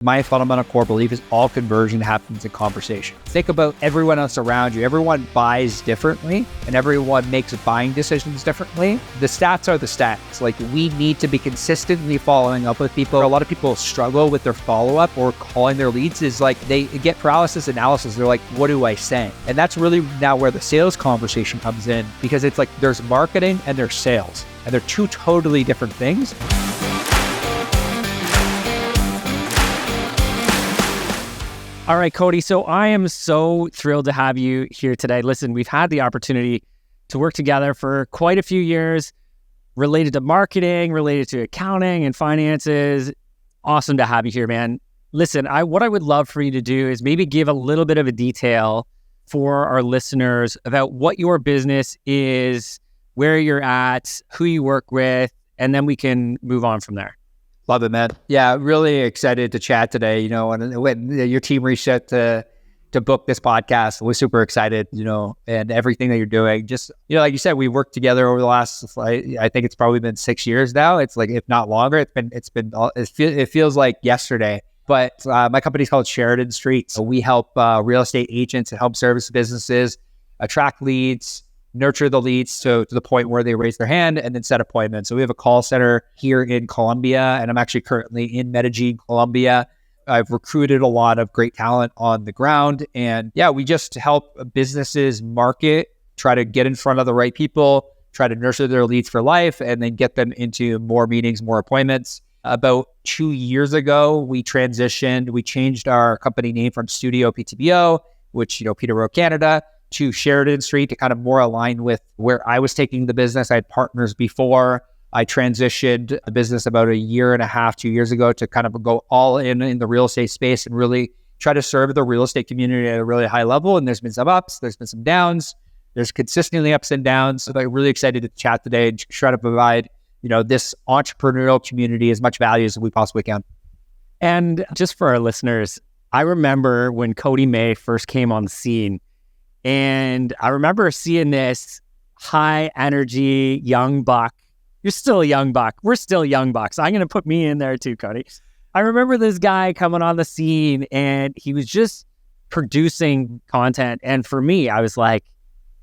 My fundamental core belief is all conversion happens in conversation. Think about everyone else around you. Everyone buys differently and everyone makes buying decisions differently. The stats are the stats. Like, we need to be consistently following up with people. A lot of people struggle with their follow-up or calling their leads is like they get paralysis analysis. They're like, what do I say? And that's really now where the sales conversation comes in, because it's like there's marketing and there's sales, and they're two totally different things. All right, Cody. So I am so thrilled to have you here today. Listen, we've had the opportunity to work together for quite a few years related to marketing, related to accounting and finances. Awesome to have you here, man. Listen, what I would love for you to do is maybe give a little bit of a detail for our listeners about what your business is, where you're at, who you work with, and then we can move on from there. Love it, man. Yeah, really excited to chat today. And when your team reached out to book this podcast, we're super excited, and everything that you're doing. Just, like you said, we worked together over the last, I think it's probably been 6 years now. It's like, if not longer, it feels like yesterday. But my company's called Sheridan St. So we help real estate agents and home service businesses attract leads, nurture the leads to the point where they raise their hand, and then set appointments. So we have a call center here in Colombia, and I'm actually currently in Medellin, Colombia. I've recruited a lot of great talent on the ground. And yeah, we just help businesses market, try to get in front of the right people, try to nurture their leads for life, and then get them into more meetings, more appointments. About 2 years ago, we transitioned. We changed our company name from Studio PTBO, which, Peter wrote Canada, to Sheridan St to kind of more align with where I was taking the business. I had partners before. I transitioned the business about 1.5 years, 2 years ago to kind of go all in the real estate space and really try to serve the real estate community at a really high level. And there's been some ups, there's been some downs. There's consistently ups and downs. So I'm really excited to chat today and try to provide, this entrepreneurial community as much value as we possibly can. And just for our listeners, I remember when Cody May first came on the scene, and I remember seeing this high energy young buck. You're still a young buck. We're still young bucks. I'm going to put me in there too, Cody. I remember this guy coming on the scene and he was just producing content. And for me, I was like,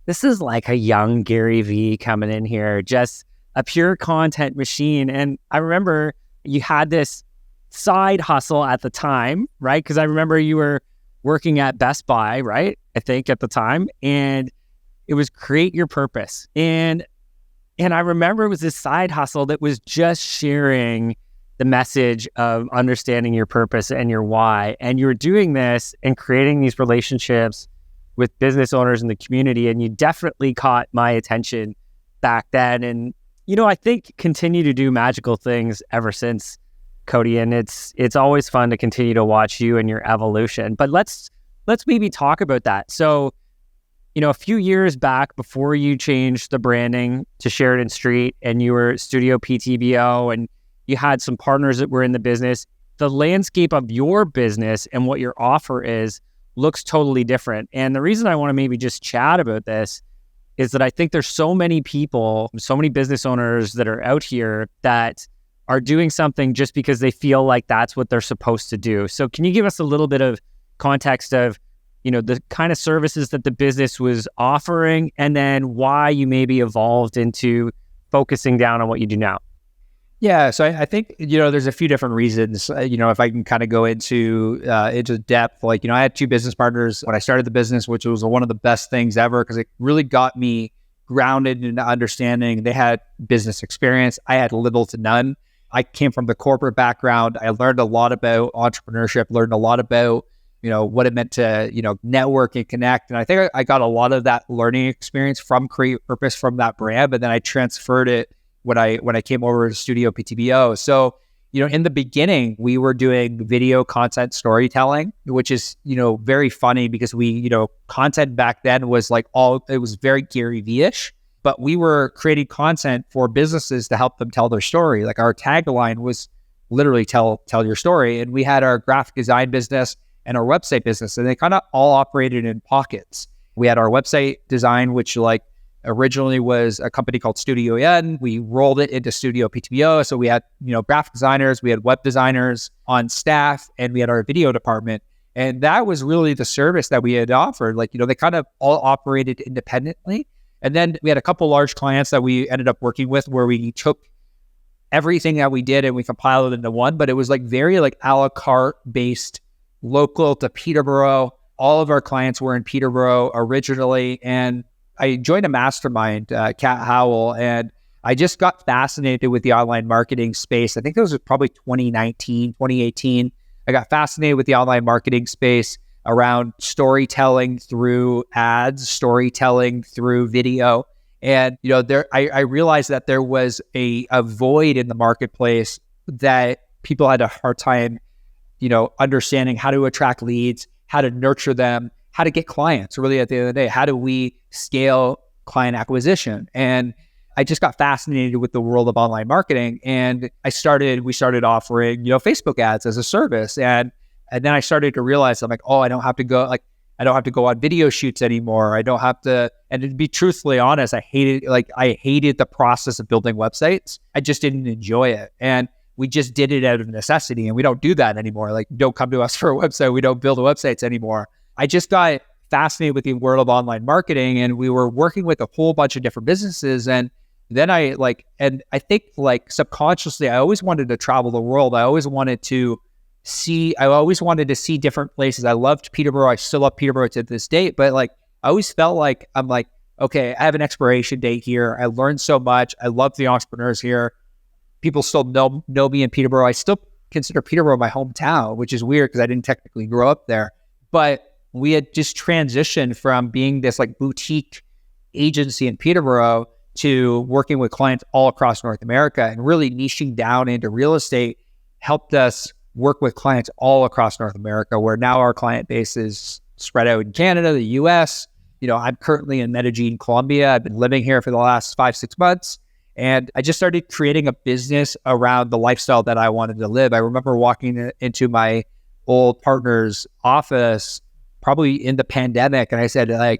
this is like a young Gary Vee coming in here, just a pure content machine. And I remember you had this side hustle at the time, right? Because I remember you were working at Best Buy, right? I think at the time, and it was create your purpose. And I remember it was this side hustle that was just sharing the message of understanding your purpose and your why. And you were doing this and creating these relationships with business owners in the community. And you definitely caught my attention back then. And, I think continue to do magical things ever since, Cody. And it's always fun to continue to watch you and your evolution. But let's maybe talk about that. So, a few years back before you changed the branding to Sheridan St and you were Studio PTBO and you had some partners that were in the business, the landscape of your business and what your offer is looks totally different. And the reason I want to maybe just chat about this is that I think there's so many people, so many business owners that are out here that are doing something just because they feel like that's what they're supposed to do. So can you give us a little bit of context of the kind of services that the business was offering, and then why you maybe evolved into focusing down on what you do now? Yeah, so I think, there's a few different reasons, if I can kind of go into depth. Like, I had 2 business partners when I started the business, which was one of the best things ever because it really got me grounded in understanding. They had business experience. I had little to none. I came from the corporate background. I learned a lot about entrepreneurship, learned a lot about what it meant to, network and connect. And I think I got a lot of that learning experience from Create Purpose, from that brand, but then I transferred it when I came over to Studio PTBO. So, in the beginning, we were doing video content storytelling, which is, very funny because we, content back then was it was very Gary Vee-ish, but we were creating content for businesses to help them tell their story. Like, our tagline was literally tell your story. And we had our graphic design business and our website business, and they kind of all operated in pockets. We had our website design, which originally was a company called Studio N. We rolled it into Studio PTBO. So we had, graphic designers, we had web designers on staff, and we had our video department. And that was really the service that we had offered. Like, they kind of all operated independently. And then we had a couple large clients that we ended up working with where we took everything that we did and we compiled it into one, but it was like very like a la carte based, local to Peterborough. All of our clients were in Peterborough originally. And I joined a mastermind, Kat Howell, and I just got fascinated with the online marketing space. I think it was probably 2019, 2018. I got fascinated with the online marketing space around storytelling through ads, storytelling through video. And, I realized that there was a void in the marketplace that people had a hard time, understanding how to attract leads, how to nurture them, how to get clients. Really, at the end of the day, how do we scale client acquisition? And I just got fascinated with the world of online marketing, and we started offering, Facebook ads as a service. And then I started to realize, I'm like, oh, I don't have to go on video shoots anymore. I don't have to, and to be truthfully honest, I hated the process of building websites. I just didn't enjoy it. And we just did it out of necessity, and we don't do that anymore. Like, don't come to us for a website. We don't build websites anymore. I just got fascinated with the world of online marketing, and we were working with a whole bunch of different businesses. And then I think subconsciously, I always wanted to travel the world. I always wanted to see different places. I loved Peterborough. I still love Peterborough to this date, but I always felt like I'm like, okay, I have an expiration date here. I learned so much. I love the entrepreneurs here. People still know me in Peterborough. I still consider Peterborough my hometown, which is weird because I didn't technically grow up there. But we had just transitioned from being this boutique agency in Peterborough to working with clients all across North America, and really niching down into real estate helped us work with clients all across North America, where now our client base is spread out in Canada, the US. I'm currently in Medellin, Colombia. I've been living here for the last 5-6 months. And I just started creating a business around the lifestyle that I wanted to live. I remember walking into my old partner's office, probably in the pandemic, and I said, I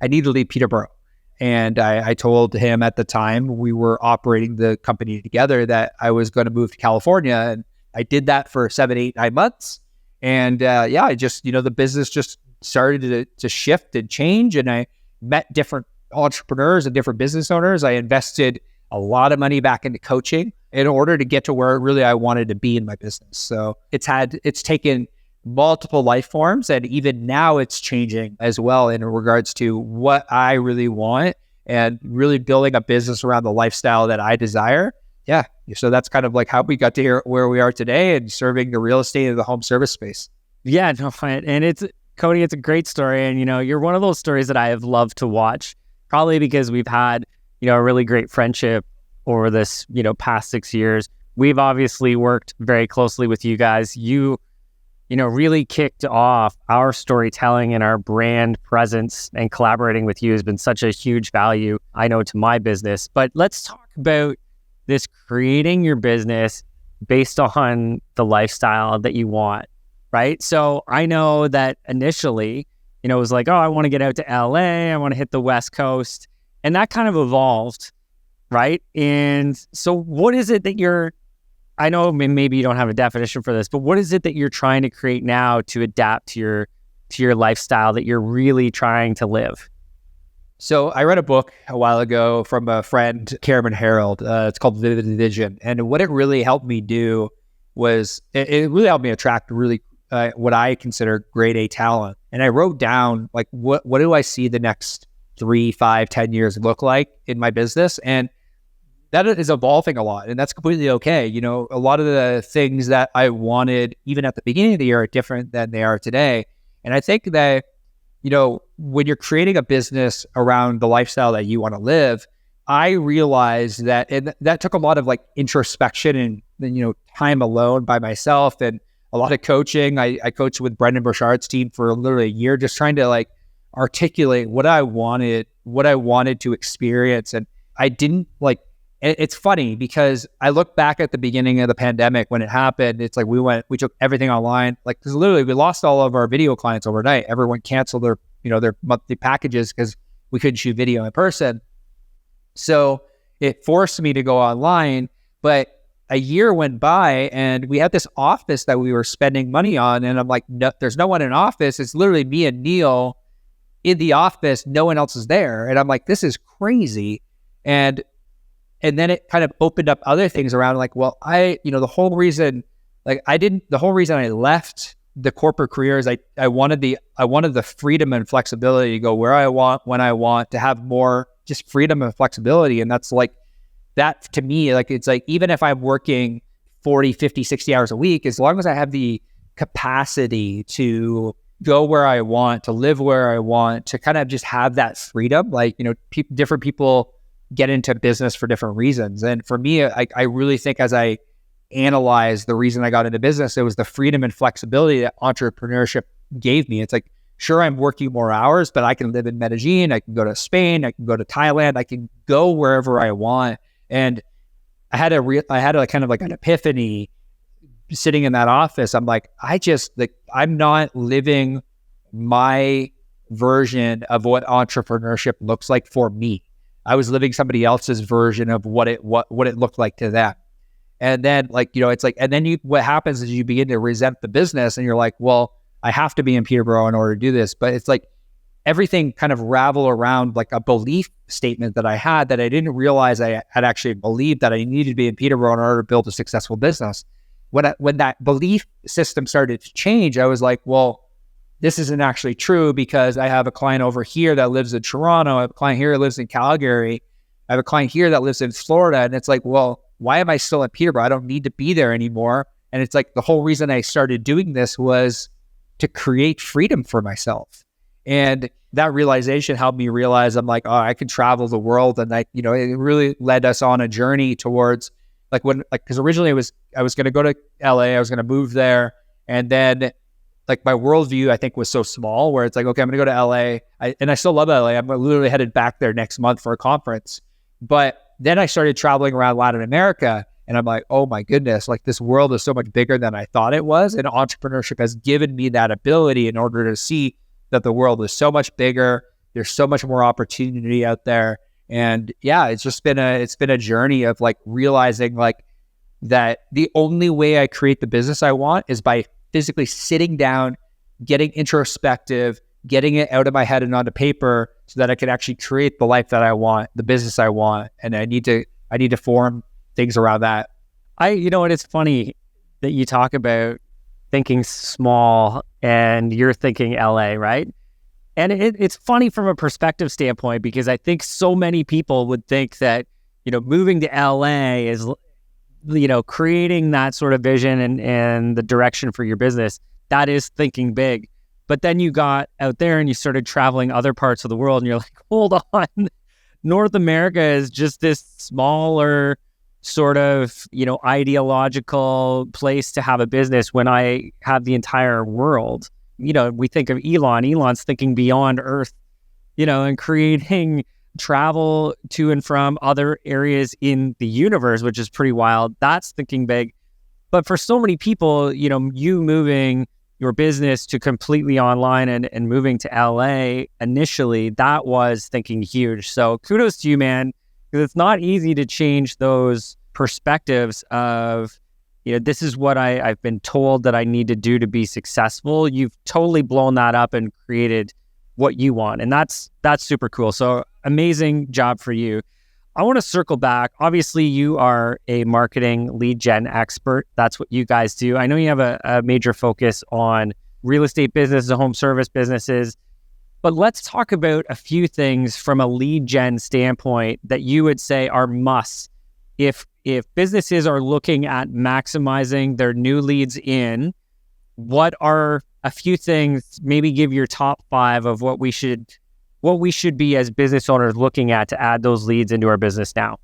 need to leave Peterborough. And I told him at the time we were operating the company together that I was going to move to California. And I did that for 7, 8, 9 months. And I just, the business just started to shift and change. And I met different entrepreneurs and different business owners. I invested a lot of money back into coaching in order to get to where really I wanted to be in my business. So it's taken multiple life forms, and even now it's changing as well in regards to what I really want and really building a business around the lifestyle that I desire. Yeah. So that's kind of how we got to here where we are today, and serving the real estate and the home service space. Yeah, no, and Cody, it's a great story. And, you're one of those stories that I have loved to watch, probably because we've had, a really great friendship over this, past 6 years. We've obviously worked very closely with you guys. You really kicked off our storytelling and our brand presence, and collaborating with you has been such a huge value, I know, to my business. But let's talk about this creating your business based on the lifestyle that you want, right? So I know that initially, it was like, oh, I want to get out to LA, I want to hit the West Coast. And that kind of evolved, right? And so what is it that I know maybe you don't have a definition for this, but what is it that you're trying to create now to adapt to your lifestyle that you're really trying to live? So I read a book a while ago from a friend, Cameron Harold. It's called Vivid Vision. And what it really helped me do was, it really helped me attract really what I consider grade A talent. And I wrote down, what do I see the next 3, 5, 10 years look like in my business? And that is evolving a lot, and that's completely okay. A lot of the things that I wanted even at the beginning of the year are different than they are today. And I think that, when you're creating a business around the lifestyle that you want to live, I realized that, and that took a lot of introspection and time alone by myself, and a lot of coaching. I coached with Brendan Burchard's team for literally a year, just trying to articulate what I wanted to experience. And I didn't it's funny because I look back at the beginning of the pandemic when it happened. It's we took everything online. Because literally we lost all of our video clients overnight. Everyone canceled their monthly packages because we couldn't shoot video in person. So it forced me to go online, but a year went by and we had this office that we were spending money on. And I'm like, no, there's no one in office. It's literally me and Neil in the office. No one else is there. And I'm like, this is crazy. And then it kind of opened up other things around like, well, the whole reason I left the corporate career is I wanted the freedom and flexibility to go where I want, when I want, to have more just freedom and flexibility. And that's like, that to me, like, it's like, even if I'm working 40, 50, 60 hours a week, as long as I have the capacity to go where I want, to live where I want, to kind of just have that freedom, like, different people get into business for different reasons. And for me, I really think as I analyze the reason I got into business, it was the freedom and flexibility that entrepreneurship gave me. It's like, sure, I'm working more hours, but I can live in Medellin, I can go to Spain, I can go to Thailand, I can go wherever I want. And I had a kind of like an epiphany sitting in that office. I'm like, I'm not living my version of what entrepreneurship looks like for me. I was living somebody else's version of what it looked like to them. And then it's like, and then what happens is you begin to resent the business and you're like, well, I have to be in Peterborough in order to do this. But it's like everything kind of ravel around like a belief statement that I had that I didn't realize I had actually believed that I needed to be in Peterborough in order to build a successful business. When that belief system started to change, I was like, well, this isn't actually true, because I have a client over here that lives in Toronto. I have a client here that lives in Calgary. I have a client here that lives in Florida. And it's like, well, why am I still in Peterborough? I don't need to be there anymore. And it's like the whole reason I started doing this was to create freedom for myself. And that realization helped me realize, I'm like, oh, I can travel the world. And it really led us on a journey towards because originally I was going to go to LA, I was going to move there. And then like my worldview, I think, was so small where it's like, okay, I'm going to go to LA. And I still love LA. I'm literally headed back there next month for a conference. But then I started traveling around Latin America and I'm like, oh my goodness, like this world is so much bigger than I thought it was. And entrepreneurship has given me that ability in order to see that the world is so much bigger. There's so much more opportunity out there. And yeah, it's been a journey of like realizing like that the only way I create the business I want is by physically sitting down, getting introspective, getting it out of my head and onto paper so that I can actually create the life that I want, the business I want. And I need to form things around that. It's funny that you talk about thinking small and you're thinking LA, right? And it's funny from a perspective standpoint, because I think so many people would think that, moving to LA is, creating that sort of vision and the direction for your business. That is thinking big. But then you got out there and you started traveling other parts of the world and you're like, hold on, North America is just this smaller sort of, ideological place to have a business when I have the entire world. We think of Elon's thinking beyond Earth, and creating travel to and from other areas in the universe, which is pretty wild. That's thinking big. But for so many people, you moving your business to completely online and moving to LA initially, that was thinking huge. So kudos to you, man, because it's not easy to change those perspectives of, this is what I've been told that I need to do to be successful. You've totally blown that up and created what you want. And that's super cool. So amazing job for you. I want to circle back. Obviously, you are a marketing lead gen expert. That's what you guys do. I know you have a major focus on real estate businesses, home service businesses, but let's talk about a few things from a lead gen standpoint that you would say are musts. If businesses are looking at maximizing their new leads in, what are a few things, maybe give your top 5 of what we should be as business owners looking at to add those leads into our business now?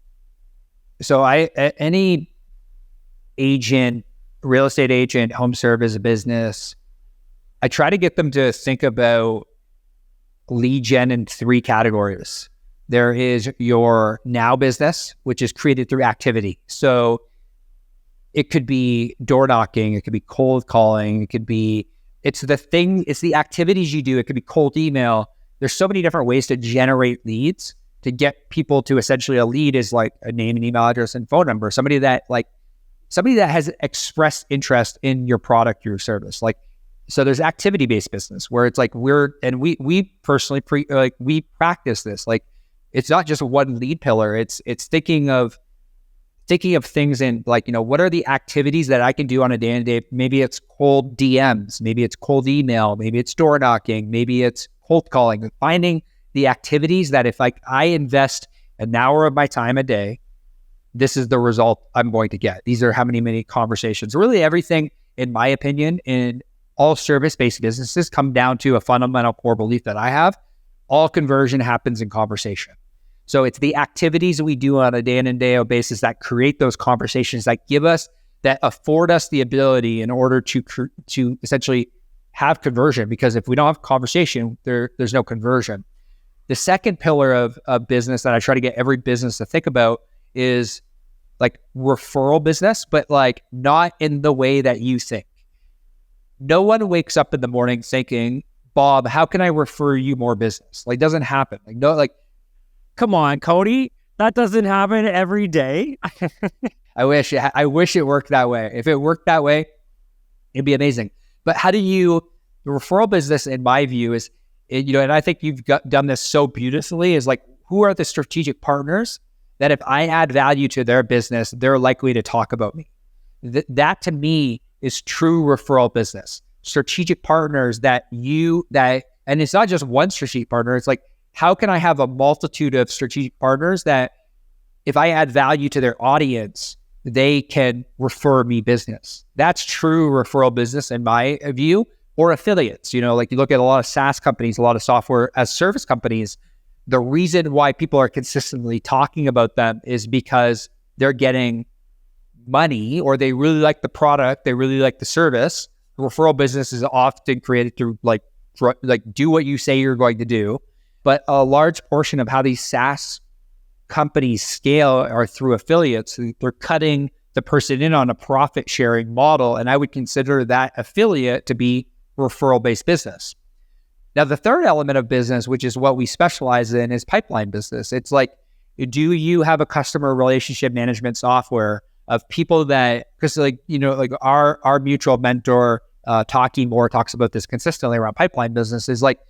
So any agent, real estate agent, home service business, I try to get them to think about lead gen in 3 categories. There is your now business, which is created through activity. So it could be door knocking, it could be cold calling, it's the activities you do. It could be cold email. There's so many different ways to generate leads. to get people to essentially a lead is like a name and email address and phone number. Somebody that has expressed interest in your product or your service. Like, so there's activity-based business where it's like we personally we practice this. Like, it's not just one lead pillar. It's thinking of things in like, what are the activities that I can do on a day-to-day? Maybe it's cold DMs, maybe it's cold email, maybe it's door knocking, maybe it's cold calling. Finding the activities that if I invest an hour of my time a day, this is the result I'm going to get. These are how many conversations. Really everything, in my opinion, in all service-based businesses come down to a fundamental core belief that I have. All conversion happens in conversation. So it's the activities that we do on a day in and day out basis that create those conversations that afford us the ability in order to essentially have conversion. Because if we don't have conversation, there's no conversion. The second pillar of business that I try to get every business to think about is like referral business, but like not in the way that you think. No one wakes up in the morning thinking, Bob, how can I refer you more business? Like, doesn't happen. Come on, Cody. That doesn't happen every day. I wish it worked that way. If it worked that way, it'd be amazing. But the referral business, in my view, is, and I think you've done this so beautifully, is like, who are the strategic partners that if I add value to their business, they're likely to talk about me? That to me is true referral business. Strategic partners and it's not just one strategic partner. It's like, how can I have a multitude of strategic partners that if I add value to their audience, they can refer me business? That's true referral business in my view. Or affiliates, like you look at a lot of SaaS companies, a lot of software as service companies. The reason why people are consistently talking about them is because they're getting money, or they really like the product, they really like the service. The referral business is often created through like do what you say you're going to do. But a large portion of how these SaaS companies scale are through affiliates. They're cutting the person in on a profit sharing model. And I would consider that affiliate to be referral-based business. Now, the third element of business, which is what we specialize in, is pipeline business. It's like, do you have a customer relationship management software of people that, because like our mutual mentor, Talking More, talks about this consistently around pipeline business, is like,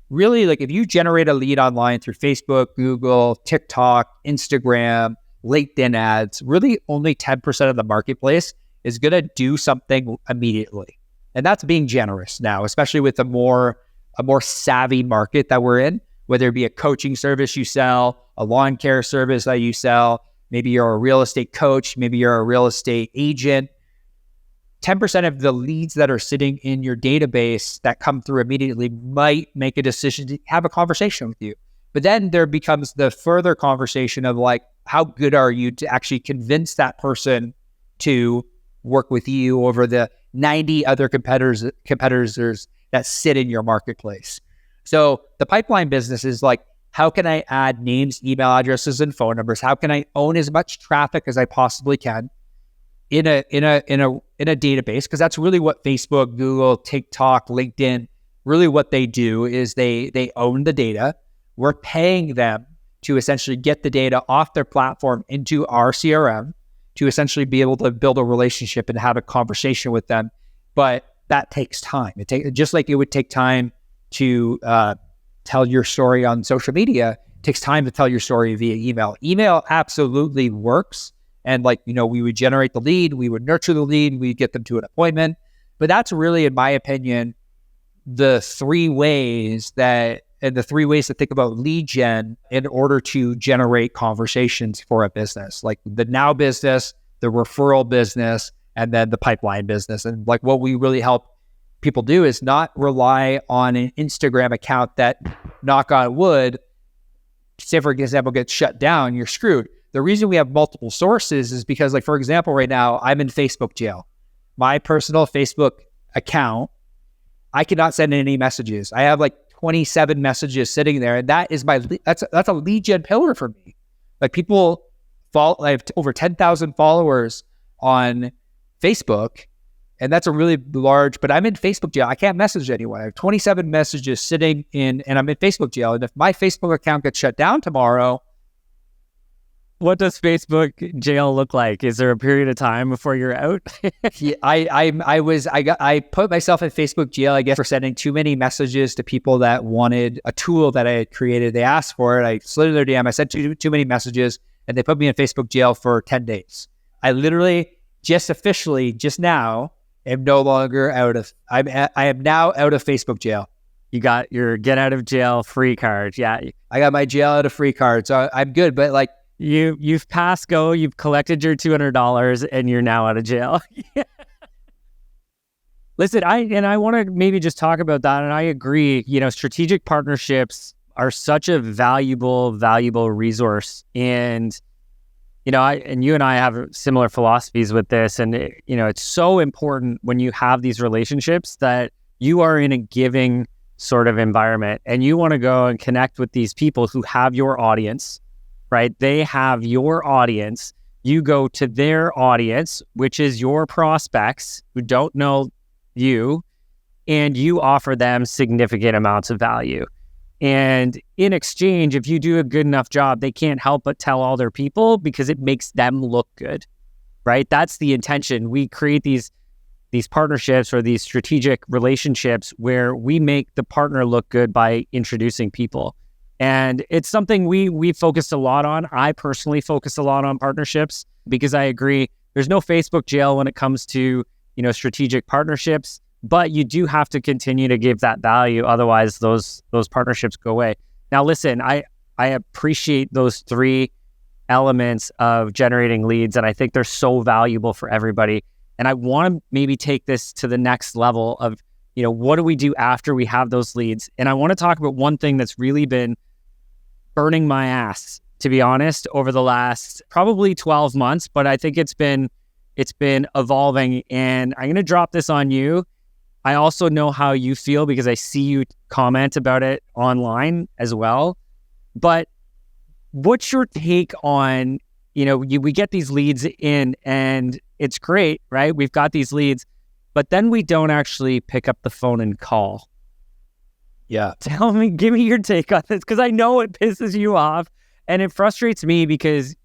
really, like if you generate a lead online through Facebook, Google, TikTok, Instagram, LinkedIn ads, really only 10% of the marketplace is going to do something immediately. And that's being generous now, especially with a more savvy market that we're in, whether it be a coaching service you sell, a lawn care service that you sell, maybe you're a real estate coach, maybe you're a real estate agent. 10% of the leads that are sitting in your database that come through immediately might make a decision to have a conversation with you. But then there becomes the further conversation of like, how good are you to actually convince that person to work with you over the 90 other competitors that sit in your marketplace? So the pipeline business is like, how can I add names, email addresses, and phone numbers? How can I own as much traffic as I possibly can in a database? Because that's really what Facebook, Google, TikTok, LinkedIn, really what they do is they own the data. We're paying them to essentially get the data off their platform into our CRM to essentially be able to build a relationship and have a conversation with them. But that takes time. Just like it would take time to tell your story on social media, it takes time to tell your story via email. Email absolutely works. And we would generate the lead, we would nurture the lead, we'd get them to an appointment. But that's really, in my opinion, the three ways to think about lead gen in order to generate conversations for a business, like the now business, the referral business, and then the pipeline business. And like what we really help people do is not rely on an Instagram account that, knock on wood, say for example, gets shut down, you're screwed. The reason we have multiple sources is because, like, for example, right now I'm in Facebook jail. My personal Facebook account, I cannot send any messages. I have like 27 messages sitting there, and that is that's a lead gen pillar for me. Like I have over 10,000 followers on Facebook, And that's a really large, but I'm in Facebook jail. I can't message anyone. I have 27 messages sitting in, and I'm in Facebook jail. And if my Facebook account gets shut down tomorrow. What does Facebook jail look like? Is there a period of time before you're out? Yeah, I put myself in Facebook jail, I guess, for sending too many messages to people that wanted a tool that I had created. They asked for it. I slid in their DM. I sent too many messages, and they put me in Facebook jail for 10 days. I literally just officially just now am no longer I am now out of Facebook jail. You got your get out of jail free card. Yeah. I got my jail out of free card. So I'm good. But like, You've passed go, you've collected your $200, and you're now out of jail. Listen, I want to maybe just talk about that, and I agree. Strategic partnerships are such a valuable resource, and you and I have similar philosophies with this, and it's so important when you have these relationships that you are in a giving sort of environment, and you want to go and connect with these people who have your audience. Right? They have your audience. You go to their audience, which is your prospects who don't know you, and you offer them significant amounts of value. And in exchange, if you do a good enough job, they can't help but tell all their people because it makes them look good, right? That's the intention. We create these partnerships or these strategic relationships where we make the partner look good by introducing people. And it's something we focused a lot on. I personally focus a lot on partnerships because I agree there's no Facebook jail when it comes to, strategic partnerships, but you do have to continue to give that value. Otherwise, those partnerships go away. Now, listen, I appreciate those three elements of generating leads, and I think they're so valuable for everybody. And I want to maybe take this to the next level of, what do we do after we have those leads? And I want to talk about one thing that's really been burning my ass, to be honest, over the last probably 12 months, but I think it's been evolving, and I'm going to drop this on you. I also know how you feel because I see you comment about it online as well. But what's your take on, we get these leads in and it's great, right? We've got these leads, but then we don't actually pick up the phone and call. Yeah. Give me your take on this, because I know it pisses you off and it frustrates me because,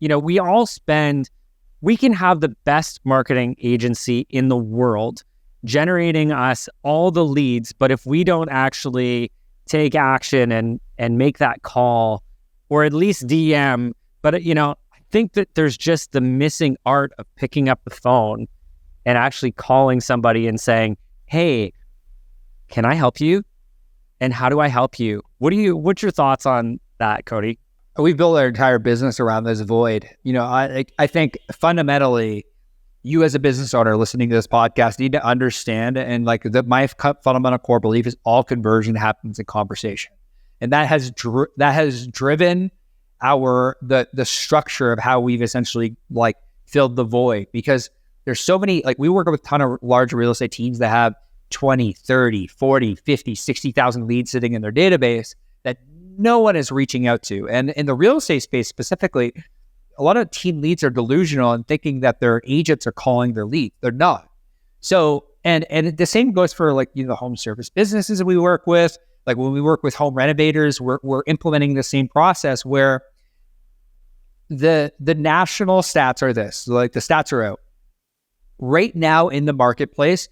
we can have the best marketing agency in the world generating us all the leads, but if we don't actually take action and make that call or at least DM, but I think that there's just the missing art of picking up the phone and actually calling somebody and saying, hey, can I help you? And how do I help you? What's your thoughts on that, Cody? We built our entire business around this void. I think fundamentally, you as a business owner listening to this podcast need to understand, and my fundamental core belief is all conversion happens in conversation. And that has driven the structure of how we've essentially filled the void, because there's so many, we work with a ton of large real estate teams that have 20, 30, 40, 50, 60,000 leads sitting in their database that no one is reaching out to. And in the real estate space specifically, a lot of team leads are delusional and thinking that their agents are calling their lead. They're not. So, and the same goes for the home service businesses that we work with. When we work with home renovators, we're implementing the same process where the national stats are this, the stats are out right now in the marketplace.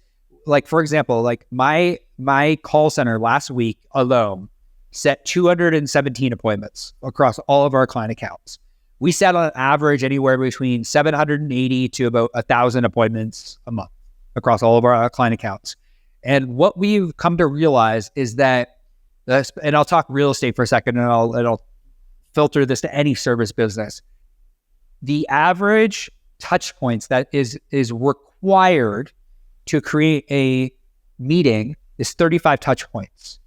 For example, my call center last week alone set 217 appointments across all of our client accounts. We set on average anywhere between 780 to about 1,000 appointments a month across all of our client accounts. And what we've come to realize is that, and I'll talk real estate for a second, and I'll filter this to any service business. The average touch points that is required to create a meeting is 35 touch points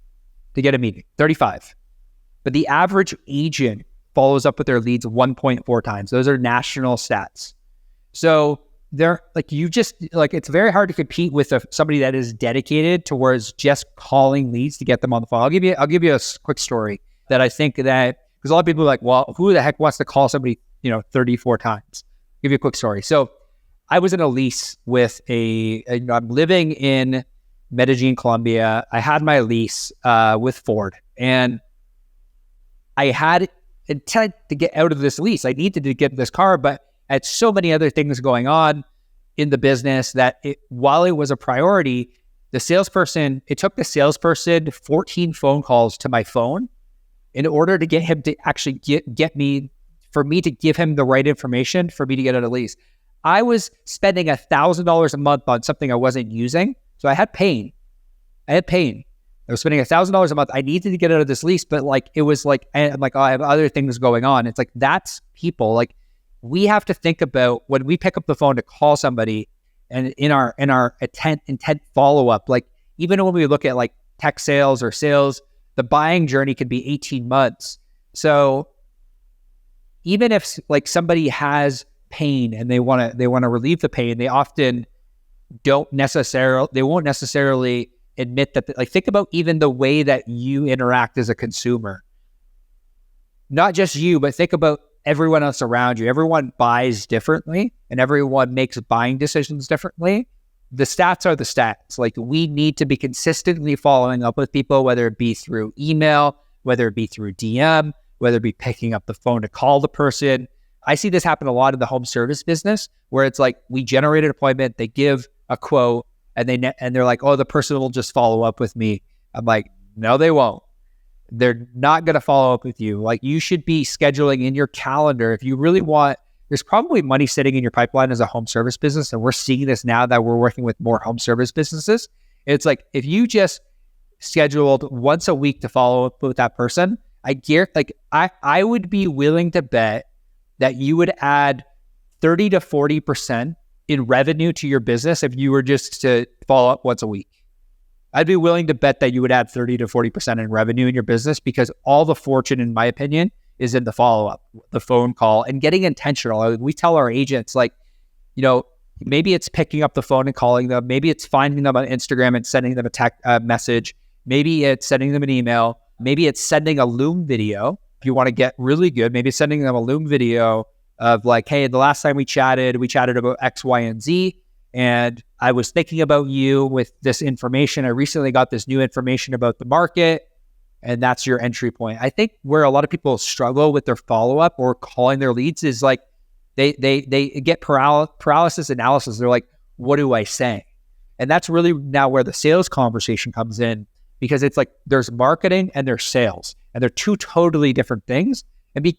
to get a meeting, 35. But the average agent follows up with their leads 1.4 times. Those are national stats. So they're it's very hard to compete with somebody that is dedicated towards just calling leads to get them on the phone. I'll give you a quick story that I think that, because a lot of people are like, well, who the heck wants to call somebody, 34 times? I'll give you a quick story. So I was in a lease with I'm living in Medellin, Colombia. I had my lease with Ford, and I had intent to get out of this lease. I needed to get this car, but I had so many other things going on in the business that while it was a priority, it took the salesperson 14 phone calls to my phone in order to get him to actually for me to give him the right information for me to get out of the lease. I was spending $1,000 a month on something I wasn't using. So I had pain. I was spending $1,000 a month. I needed to get out of this lease, but it was I'm like, oh, I have other things going on. It's like, that's people. Like, we have to think about when we pick up the phone to call somebody, and in our intent follow-up, like even when we look at like tech sales or sales, the buying journey could be 18 months. So even if like somebody has pain and they want to relieve the pain, they often won't necessarily admit that. Like, think about even the way that you interact as a consumer, not just you, but think about everyone else around you. Everyone buys differently and everyone makes buying decisions differently. The stats are the stats. Like, we need to be consistently following up with people, whether it be through email, whether it be through DM, whether it be picking up the phone to call the person. I see this happen a lot in the home service business, where it's like, we generate an appointment, they give a quote, and they're like, oh, the person will just follow up with me. I'm like, no, they won't. They're not going to follow up with you. Like, you should be scheduling in your calendar. If you really want, there's probably money sitting in your pipeline as a home service business. And we're seeing this now that we're working with more home service businesses. It's like, if you just scheduled once a week to follow up with that person, I would be willing to bet that you would add 30 to 40% in revenue to your business if you were just to follow up once a week. I'd be willing to bet that you would add 30 to 40% in revenue in your business, because all the fortune, in my opinion, is in the follow-up, the phone call, and getting intentional. We tell our agents, like, maybe it's picking up the phone and calling them. Maybe it's finding them on Instagram and sending them a text message. Maybe it's sending them an email. Maybe it's sending a Loom video. If you want to get really good, maybe it's sending them a Loom video of like, hey, the last time we chatted about X, Y, and Z. And I was thinking about you with this information. I recently got this new information about the market, and that's your entry point. I think where a lot of people struggle with their follow-up or calling their leads is like, they get paralysis analysis. They're like, what do I say? And that's really now where the sales conversation comes in, because it's like, there's marketing and there's sales, and they're two totally different things. And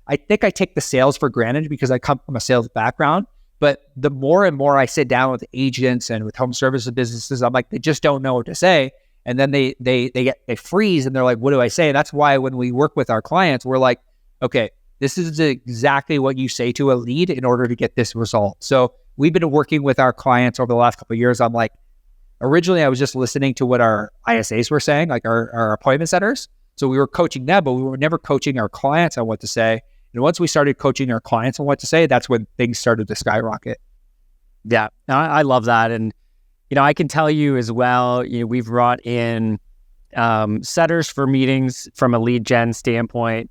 I think I take the sales for granted because I come from a sales background. But the more and more I sit down with agents and with home services businesses, I'm like, they just don't know what to say. And then they freeze, and they're like, what do I say? And that's why when we work with our clients, we're like, okay, this is exactly what you say to a lead in order to get this result. So we've been working with our clients over the last couple of years. I'm like, originally I was just listening to what our ISAs were saying, like our appointment setters. So we were coaching them, but we were never coaching our clients on what to say. And once we started coaching our clients on what to say, that's when things started to skyrocket. Yeah, I love that. And, I can tell you as well, we've brought in setters for meetings from a lead gen standpoint,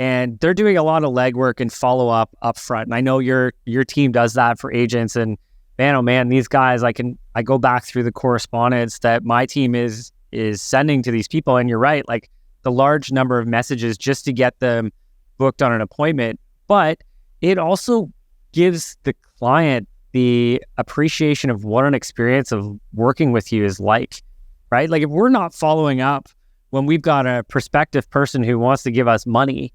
and they're doing a lot of legwork and follow up front. And I know your team does that for agents, and man, oh man, these guys, I go back through the correspondence that my team is sending to these people. And you're right, like the large number of messages just to get them booked on an appointment, but it also gives the client the appreciation of what an experience of working with you is like, right? Like, if we're not following up when we've got a prospective person who wants to give us money,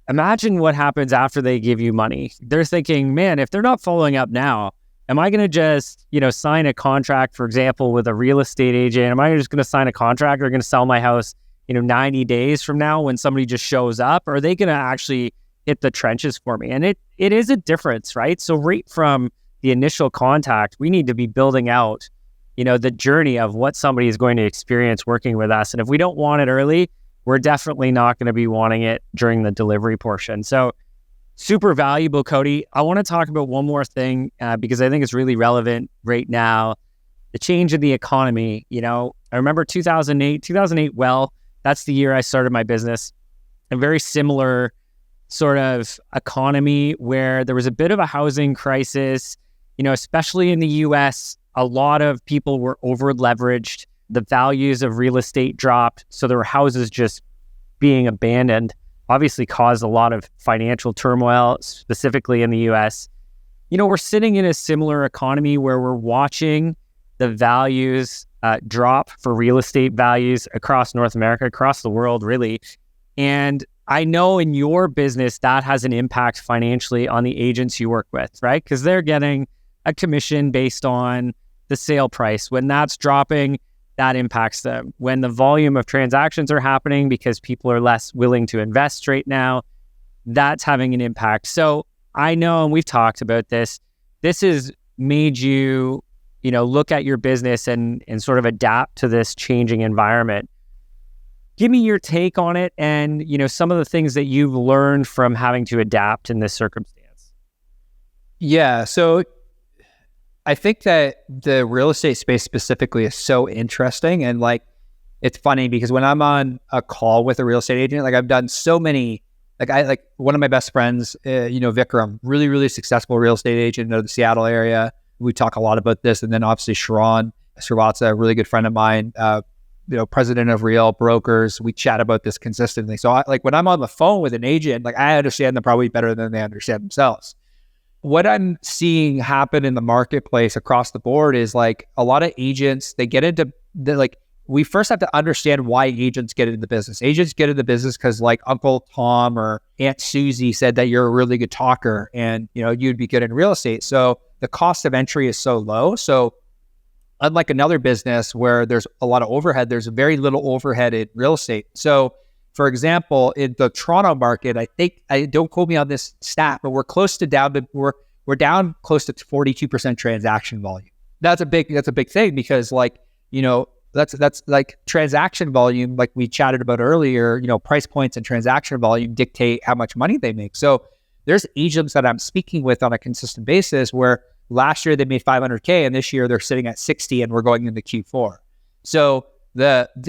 imagine what happens after they give you money. They're thinking, man, if they're not following up now, am I going to just, sign a contract, for example, with a real estate agent? Am I just going to sign a contract or going to sell my house 90 days from now when somebody just shows up? Or are they going to actually hit the trenches for me? And it is a difference, right? So right from the initial contact, we need to be building out, the journey of what somebody is going to experience working with us. And if we don't want it early, we're definitely not going to be wanting it during the delivery portion. So super valuable, Cody. I want to talk about one more thing because I think it's really relevant right now. The change in the economy. I remember 2008, well, that's the year I started my business. A very similar sort of economy where there was a bit of a housing crisis, especially in the US, a lot of people were over leveraged. The values of real estate dropped. So there were houses just being abandoned, obviously caused a lot of financial turmoil, specifically in the US. We're sitting in a similar economy where we're watching the values drop for real estate values across North America, across the world, really. And I know in your business that has an impact financially on the agents you work with, right? Because they're getting a commission based on the sale price. When that's dropping, that impacts them. When the volume of transactions are happening because people are less willing to invest right now, that's having an impact. So I know, and we've talked about this has made you, look at your business and sort of adapt to this changing environment. Give me your take on it and, some of the things that you've learned from having to adapt in this circumstance. Yeah. So I think that the real estate space specifically is so interesting. And it's funny because when I'm on a call with a real estate agent, I've done so many, one of my best friends, Vikram, really, really successful real estate agent out of the Seattle area. We talk a lot about this. And then obviously Sharon Srivatsa, a really good friend of mine, president of Real Brokers. We chat about this consistently. So when I'm on the phone with an agent, I understand them probably better than they understand themselves. What I'm seeing happen in the marketplace across the board is a lot of agents, they get into we first have to understand why agents get into the business. Agents get into the business because Uncle Tom or Aunt Susie said that you're a really good talker and, you'd be good in real estate. So the cost of entry is so low. So unlike another business where there's a lot of overhead, there's very little overhead in real estate. So for example, in the Toronto market, don't quote me on this stat, but we're down close to 42% transaction volume. That's a big thing because that's transaction volume, like we chatted about earlier, price points and transaction volume dictate how much money they make. So there's agents that I'm speaking with on a consistent basis where last year they made 500K and this year they're sitting at 60 and we're going into Q4. So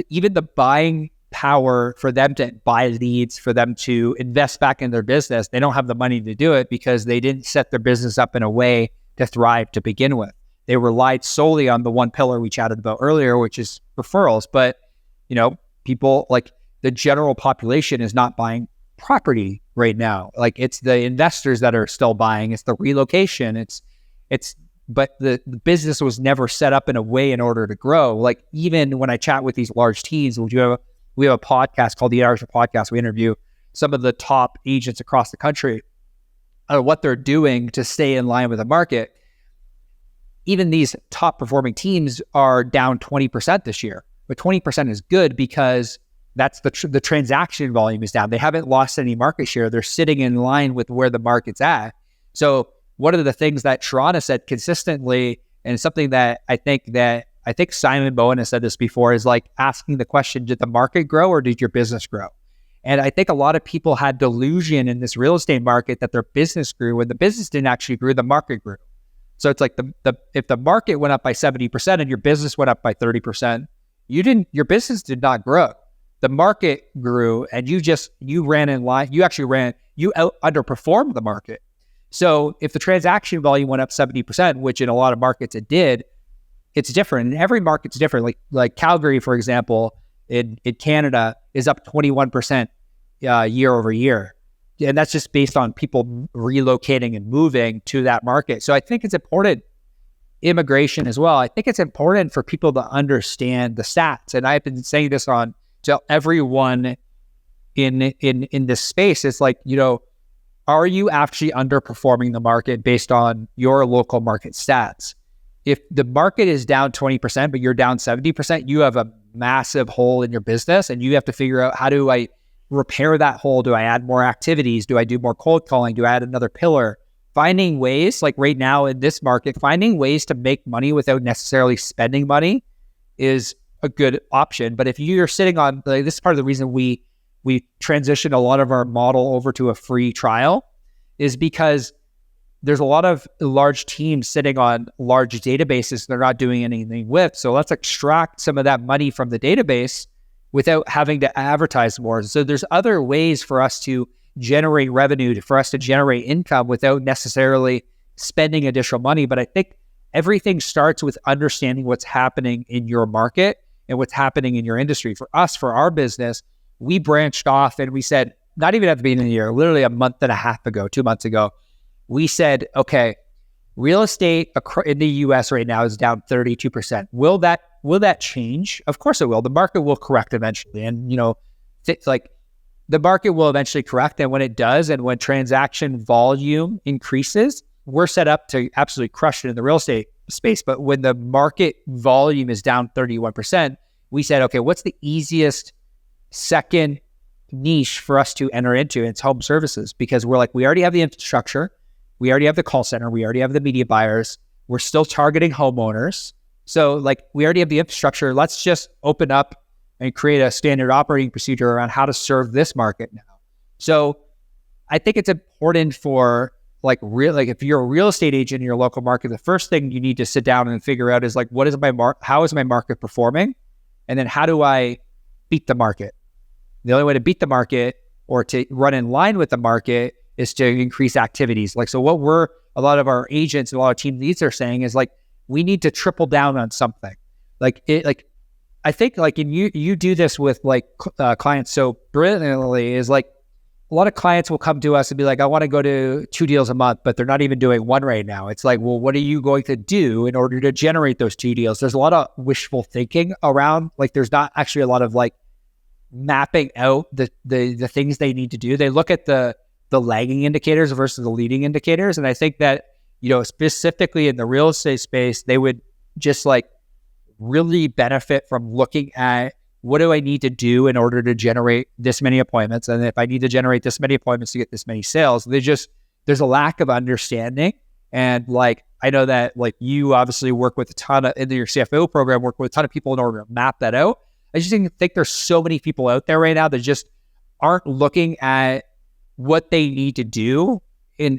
even the buying power for them to buy leads, for them to invest back in their business, they don't have the money to do it because they didn't set their business up in a way to thrive to begin with. They relied solely on the one pillar we chatted about earlier, which is referrals. But, people the general population is not buying property right now. It's the investors that are still buying. It's the relocation. But the business was never set up in a way in order to grow. Even when I chat with these large teams, we have a podcast called the Irish Podcast. We interview some of the top agents across the country on what they're doing to stay in line with the market. Even these top performing teams are down 20% this year, but 20% is good because that's the transaction volume is down. They haven't lost any market share. They're sitting in line with where the market's at. So one of the things that Sharon has said consistently, and something that I think Simon Bowen has said this before, is asking the question, did the market grow or did your business grow? And I think a lot of people had delusion in this real estate market that their business grew when the business didn't actually grow, the market grew. So it's if the market went up by 70% and your business went up by 30%, your business did not grow. The market grew and you ran in line. You underperformed the market. So if the transaction volume went up 70%, which in a lot of markets it did, it's different. And every market's different. Like Calgary, for example, in Canada is up 21% year over year. And that's just based on people relocating and moving to that market. So I think it's important, immigration as well. I think it's important for people to understand the stats. And I've been saying this to everyone in this space. It's are you actually underperforming the market based on your local market stats? If the market is down 20%, but you're down 70%, you have a massive hole in your business and you have to figure out, how do I repair that hole? Do I add more activities? Do I do more cold calling? Do I add another pillar? Finding ways, like right now in this market, finding ways to make money without necessarily spending money is a good option. But if you're sitting on, this is part of the reason we transitioned a lot of our model over to a free trial, is because there's a lot of large teams sitting on large databases they're not doing anything with. So let's extract some of that money from the database without having to advertise more. So there's other ways for us to generate revenue, for us to generate income without necessarily spending additional money. But I think everything starts with understanding what's happening in your market and what's happening in your industry. For us, for our business, we branched off and we said, not even at the beginning of the year, literally a month and a half ago, 2 months ago, we said, okay, real estate in the US right now is down 32%. Will that change? Of course it will. The market will correct eventually. And, the market will eventually correct. And when it does, and when transaction volume increases, we're set up to absolutely crush it in the real estate space. But when the market volume is down 31%, we said, okay, what's the easiest second niche for us to enter into? And it's home services, because we're like, we already have the infrastructure. We already have the call center. We already have the media buyers. We're still targeting homeowners. So we already have the infrastructure. Let's just open up and create a standard operating procedure around how to serve this market now. So I think it's important for if you're a real estate agent in your local market, the first thing you need to sit down and figure out is what is how is my market performing? And then how do I beat the market? The only way to beat the market or to run in line with the market is to increase activities. So what a lot of our agents and a lot of team leads are saying is we need to triple down on something. I think and you do this with clients so brilliantly, is a lot of clients will come to us and be like, I want to go to 2 deals a month, but they're not even doing one right now. It's well, what are you going to do in order to generate those 2 deals? There's a lot of wishful thinking around, there's not actually a lot of mapping out the things they need to do. They look at the lagging indicators versus the leading indicators. And I think that, specifically in the real estate space, they would just really benefit from looking at, what do I need to do in order to generate this many appointments? And if I need to generate this many appointments to get this many sales, there's a lack of understanding. And I know that you obviously work with a ton of, in your CFO program, work with a ton of people in order to map that out. I just think there's so many people out there right now that just aren't looking at what they need to do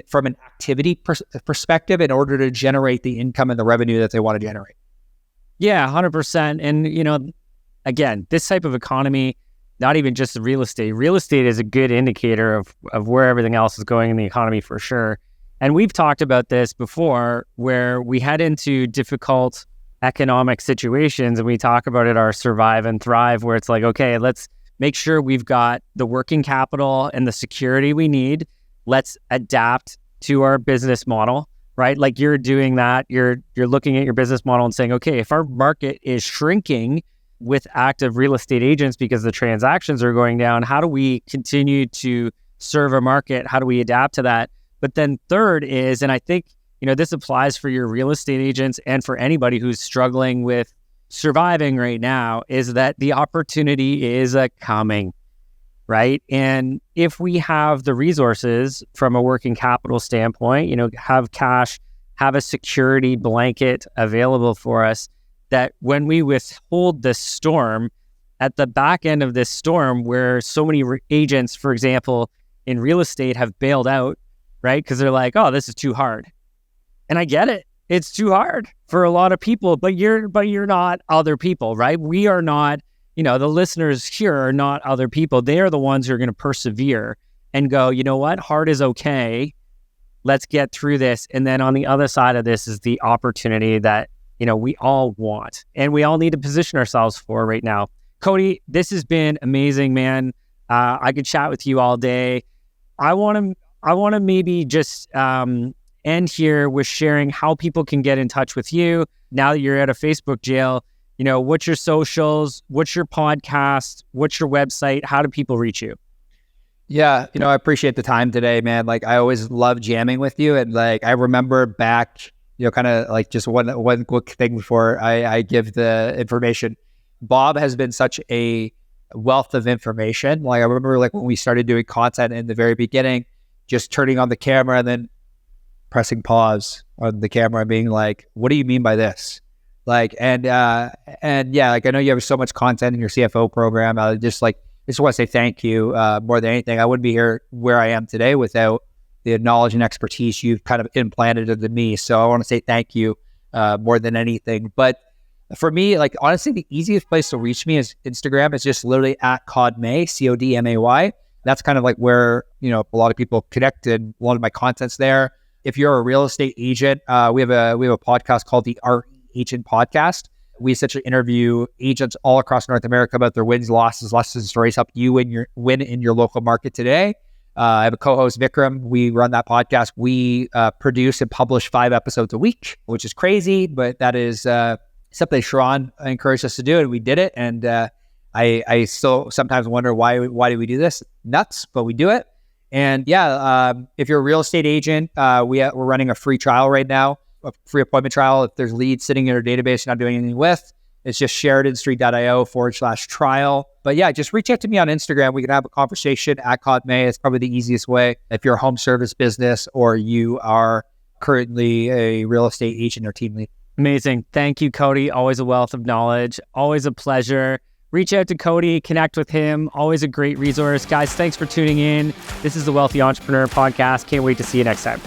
from an activity perspective in order to generate the income and the revenue that they want to generate. Yeah, 100%. And, again, this type of economy, not even just the real estate. Real estate is a good indicator of where everything else is going in the economy for sure. And we've talked about this before, where we head into difficult economic situations and we talk about it, our survive and thrive, where it's okay, let's make sure we've got the working capital and the security we need. Let's adapt to our business model, right? You're doing that. You're looking at your business model and saying, okay, if our market is shrinking with active real estate agents because the transactions are going down, how do we continue to serve a market? How do we adapt to that? But then third is, and I think, this applies for your real estate agents and for anybody who's struggling with surviving right now, is that the opportunity is coming, right? And if we have the resources from a working capital standpoint, have cash, have a security blanket available for us, that when we withhold the storm, at the back end of this storm, where so many agents, for example, in real estate have bailed out, right? Because they're like, oh, this is too hard. And I get it. It's too hard for a lot of people, but you're not other people, right? We are not, the listeners here are not other people. They are the ones who are going to persevere and go, you know what? Hard is okay. Let's get through this. And then on the other side of this is the opportunity that, we all want and we all need to position ourselves for right now. Cody, this has been amazing, man. I could chat with you all day. I want to maybe just end here with sharing how people can get in touch with you now that you're out of Facebook jail. What's your socials? What's your podcast? What's your website? How do people reach you? Yeah, I appreciate the time today, man. I always love jamming with you. And I remember back, kind of just one quick thing before I give the information. Bob has been such a wealth of information. I remember when we started doing content in the very beginning, just turning on the camera and then pressing pause on the camera and being what do you mean by this? And yeah, I know you have so much content in your CFO program. I just want to say thank you more than anything. I wouldn't be here where I am today without the knowledge and expertise you've kind of implanted into me. So I want to say thank you more than anything. But for me, honestly, the easiest place to reach me is Instagram. It's just literally at Codmay, CODMAY. That's kind of where, a lot of people connect, and a lot of my content's there. If you're a real estate agent, we have a podcast called the Art Agent Podcast. We essentially interview agents all across North America about their wins, losses, lessons, stories, help you win in your local market today. I have a co-host, Vikram. We run that podcast. We produce and publish 5 episodes a week, which is crazy, but that is something Sharon encouraged us to do, and we did it. And I still sometimes wonder why do we do this? Nuts, but we do it. And if you're a real estate agent, we're running a free trial right now, a free appointment trial. If there's leads sitting in your database you're not doing anything with, it's just sheridanstreet.io/trial. But just reach out to me on Instagram. We can have a conversation at CodMay. It's probably the easiest way if you're a home service business or you are currently a real estate agent or team lead. Amazing. Thank you, Cody. Always a wealth of knowledge. Always a pleasure. Reach out to Cody, connect with him. Always a great resource. Guys, thanks for tuning in. This is the Wealthy Entrepreneur Podcast. Can't wait to see you next time.